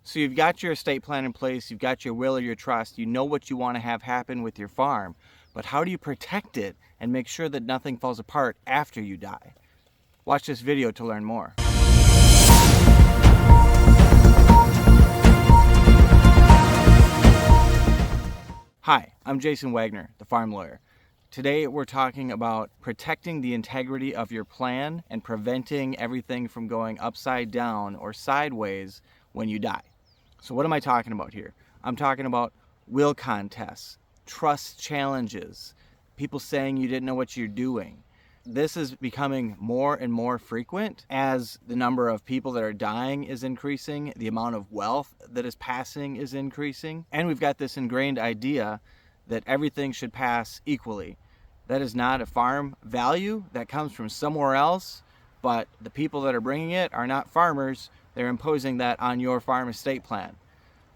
So you've got your estate plan in place, you've got your will or your trust, you know what you want to have happen with your farm, but how do you protect it and make sure that nothing falls apart after you die? Watch this video to learn more. Hi, I'm Jason Wagner, the farm lawyer. Today we're talking about protecting the integrity of your plan and preventing everything from going upside down or sideways when you die. So what am I talking about here? I'm talking about will contests, trust challenges, people saying you didn't know what you're doing. This is becoming more and more frequent as the number of people that are dying is increasing, the amount of wealth that is passing is increasing, and we've got this ingrained idea that everything should pass equally. That is not a farm value, that comes from somewhere else, but the people that are bringing it are not farmers. They're imposing that on your farm estate plan.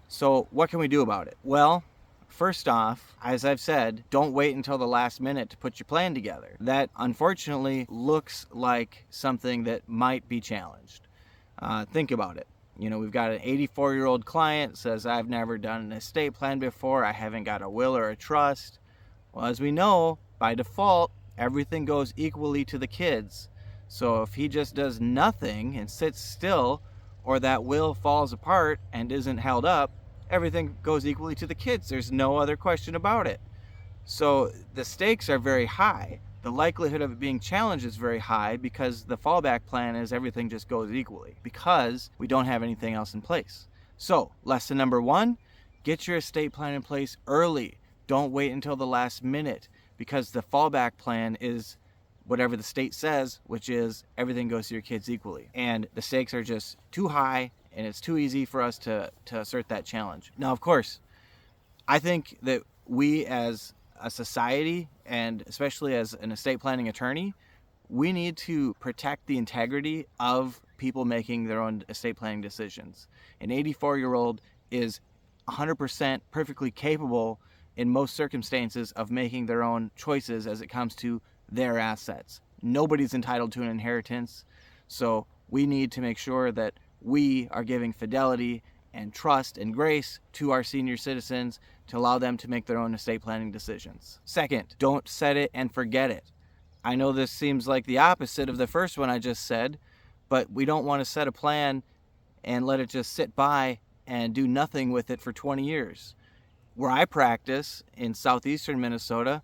So what can we do about it? Well, first off, as I've said, don't wait until the last minute to put your plan together. That unfortunately looks like something that might be challenged. Think about it. You know, we've got an 84-year-old client says, I've never done an estate plan before. I haven't got a will or a trust. Well, as we know, by default, everything goes equally to the kids. So if he just does nothing and sits still, or that will falls apart and isn't held up, everything goes equally to the kids. There's no other question about it. So the stakes are very high. The likelihood of it being challenged is very high because the fallback plan is everything just goes equally because we don't have anything else in place. So lesson number one, get your estate plan in place early. Don't wait until the last minute because the fallback plan is whatever the state says, which is everything goes to your kids equally. And the stakes are just too high and it's too easy for us to assert that challenge. Now, of course, I think that we as a society, and especially as an estate planning attorney, we need to protect the integrity of people making their own estate planning decisions. An 84-year-old is 100% perfectly capable in most circumstances of making their own choices as it comes to their assets. Nobody's entitled to an inheritance, so we need to make sure that we are giving fidelity and trust and grace to our senior citizens to allow them to make their own estate planning decisions. Second, don't set it and forget it. I know this seems like the opposite of the first one I just said, but we don't want to set a plan and let it just sit by and do nothing with it for 20 years. Where I practice in southeastern Minnesota,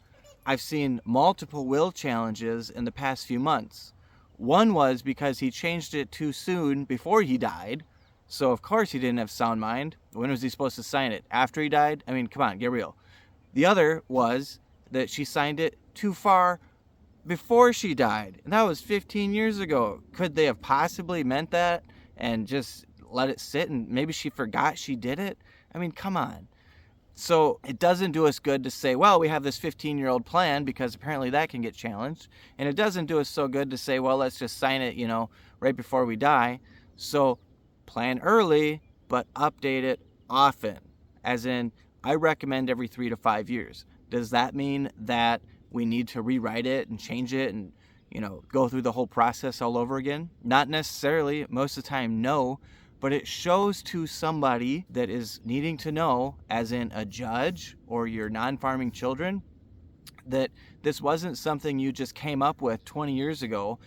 I've seen multiple will challenges in the past few months. One was because he changed it too soon before he died. So of course he didn't have sound mind. When was he supposed to sign it? After he died? I mean, come on, get real. The other was that she signed it too far before she died. And that was 15 years ago. Could they have possibly meant that and just let it sit and maybe she forgot she did it? I mean, come on. So it doesn't do us good to say, well, we have this 15-year-old plan because apparently that can get challenged. And it doesn't do us so good to say, well, let's just sign it, right before we die. So plan early, but update it often. As in, I recommend every 3 to 5 years. Does that mean that we need to rewrite it and change it and, go through the whole process all over again? Not necessarily. Most of the time, no. But it shows to somebody that is needing to know, as in a judge or your non-farming children, that this wasn't something you just came up with 20 years ago.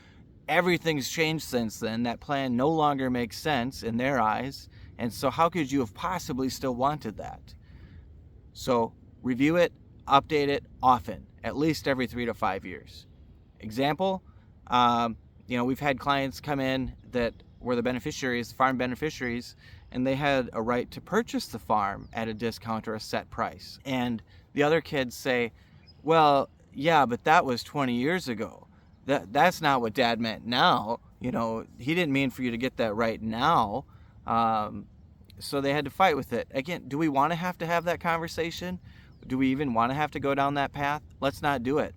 Everything's changed since then. That plan no longer makes sense in their eyes. And so how could you have possibly still wanted that? So review it, update it often, at least every 3 to 5 years. Example, we've had clients come in that were the beneficiaries, farm beneficiaries, and they had a right to purchase the farm at a discount or a set price. And the other kids say, well, yeah, but that was 20 years ago. That's not what Dad meant now. He didn't mean for you to get that right now. So they had to fight with it. Again, do we want to have that conversation? Do we even want to have to go down that path? Let's not do it.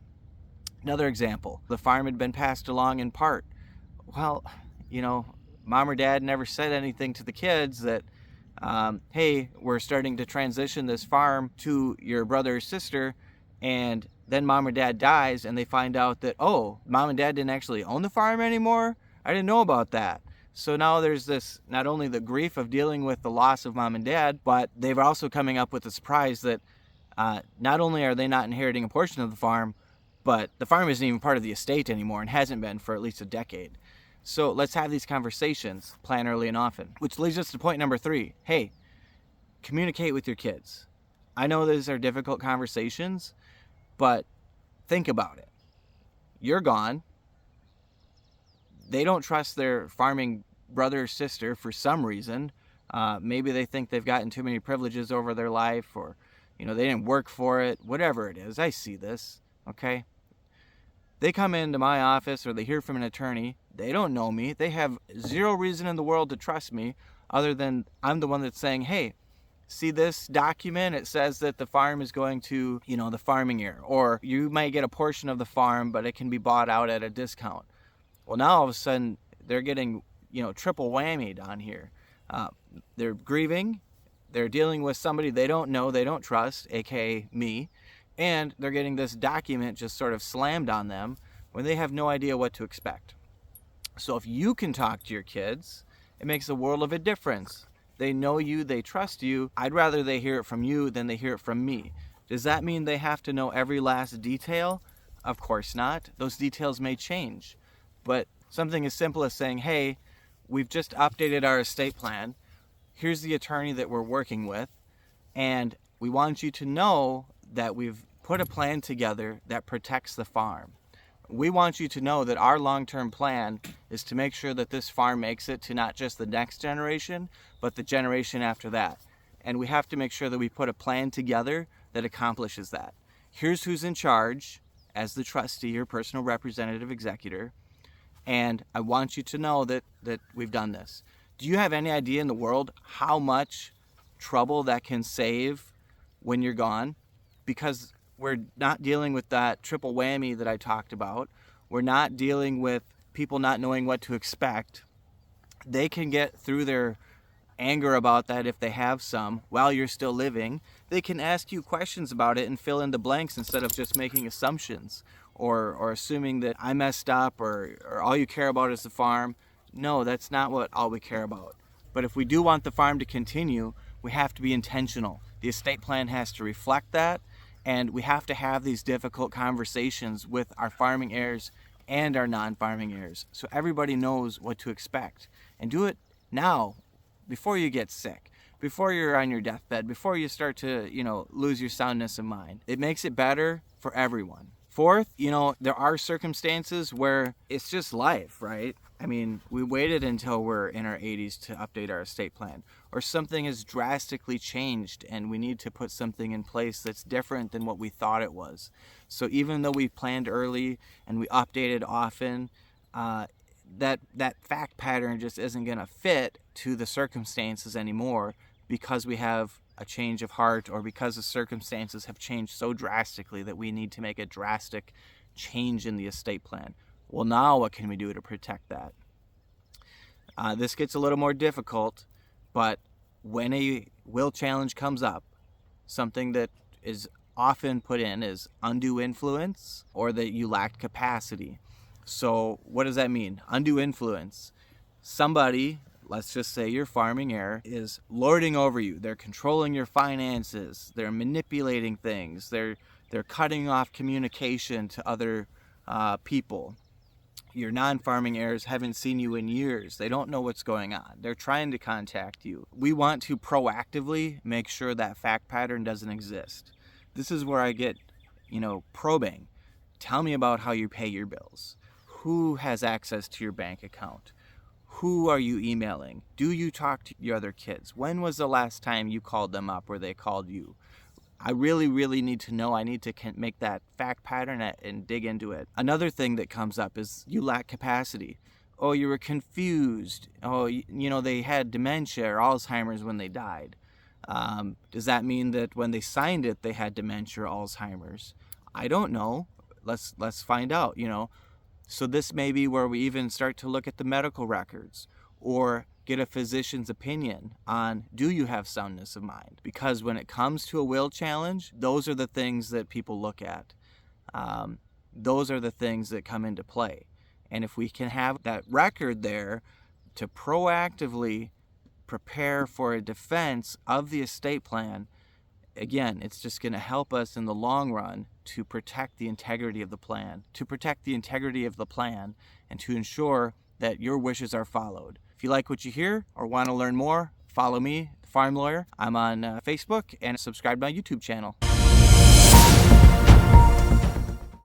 Another example, the farm had been passed along in part. Well, Mom or Dad never said anything to the kids that, hey, we're starting to transition this farm to your brother or sister, and then Mom or Dad dies and they find out that, oh, Mom and Dad didn't actually own the farm anymore? I didn't know about that. So now there's this, not only the grief of dealing with the loss of mom and dad, but they've also coming up with the surprise that not only are they not inheriting a portion of the farm, but the farm isn't even part of the estate anymore and hasn't been for at least a decade. So let's have these conversations, plan early and often. Which leads us to point number 3. Hey, communicate with your kids. I know these are difficult conversations, but think about it. You're gone. They don't trust their farming brother or sister for some reason. Maybe they think they've gotten too many privileges over their life, or they didn't work for it, whatever it is. I see this, okay? They come into my office or they hear from an attorney. They don't know me. They have zero reason in the world to trust me other than I'm the one that's saying, hey, see this document? It says that the farm is going to, the farming heir, or you might get a portion of the farm, but it can be bought out at a discount. Well, now all of a sudden they're getting, triple whammied on here. They're grieving. They're dealing with somebody they don't know, they don't trust, aka me, and they're getting this document just sort of slammed on them when they have no idea what to expect. So if you can talk to your kids, it makes a world of a difference. They know you, they trust you. I'd rather they hear it from you than they hear it from me. Does that mean they have to know every last detail? Of course not. Those details may change. But something as simple as saying, hey, we've just updated our estate plan. Here's the attorney that we're working with. And we want you to know that we've put a plan together that protects the farm. We want you to know that our long-term plan is to make sure that this farm makes it to not just the next generation, but the generation after that. And we have to make sure that we put a plan together that accomplishes that. Here's who's in charge as the trustee or personal representative executor. And I want you to know that we've done this. Do you have any idea in the world how much trouble that can save when you're gone? Because we're not dealing with that triple whammy that I talked about. We're not dealing with people not knowing what to expect. They can get through their anger about that if they have some while you're still living. They can ask you questions about it and fill in the blanks instead of just making assumptions or assuming that I messed up or all you care about is the farm. No, that's not what all we care about. But if we do want the farm to continue, we have to be intentional. The estate plan has to reflect that, and we have to have these difficult conversations with our farming heirs and our non-farming heirs so everybody knows what to expect. And do it now, before you get sick, before you're on your deathbed, before you start to, lose your soundness of mind. It makes it better for everyone. Fourth, there are circumstances where it's just life, right? I mean, we waited until we're in our 80s to update our estate plan, or something has drastically changed and we need to put something in place that's different than what we thought it was. So even though we planned early and we updated often, that fact pattern just isn't going to fit to the circumstances anymore because we have a change of heart or because the circumstances have changed so drastically that we need to make a drastic change in the estate plan. Well, now what can we do to protect that? This gets a little more difficult, but when a will challenge comes up, something that is often put in is undue influence or that you lacked capacity. So what does that mean? Undue influence. Somebody, let's just say your farming heir, is lording over you. They're controlling your finances. They're manipulating things. They're cutting off communication to other people. Your non-farming heirs haven't seen you in years. They don't know what's going on. They're trying to contact you. We want to proactively make sure that fact pattern doesn't exist. This is where I get, probing. Tell me about how you pay your bills. Who has access to your bank account? Who are you emailing? Do you talk to your other kids? When was the last time you called them up or they called you? I really, really need to know. I need to make that fact pattern and dig into it. Another thing that comes up is you lack capacity. Oh, you were confused. Oh, they had dementia or Alzheimer's when they died. Does that mean that when they signed it, they had dementia or Alzheimer's? I don't know. Let's find out, So this may be where we even start to look at the medical records or get a physician's opinion on, do you have soundness of mind? Because when it comes to a will challenge, those are the things that people look at. Those are the things that come into play. And if we can have that record there, to proactively prepare for a defense of the estate plan. Again, it's just going to help us in the long run to protect the integrity of the plan, and to ensure that your wishes are followed. If you like what you hear or want to learn more, follow me, the Farm Lawyer. I'm on Facebook, and subscribe to my YouTube channel.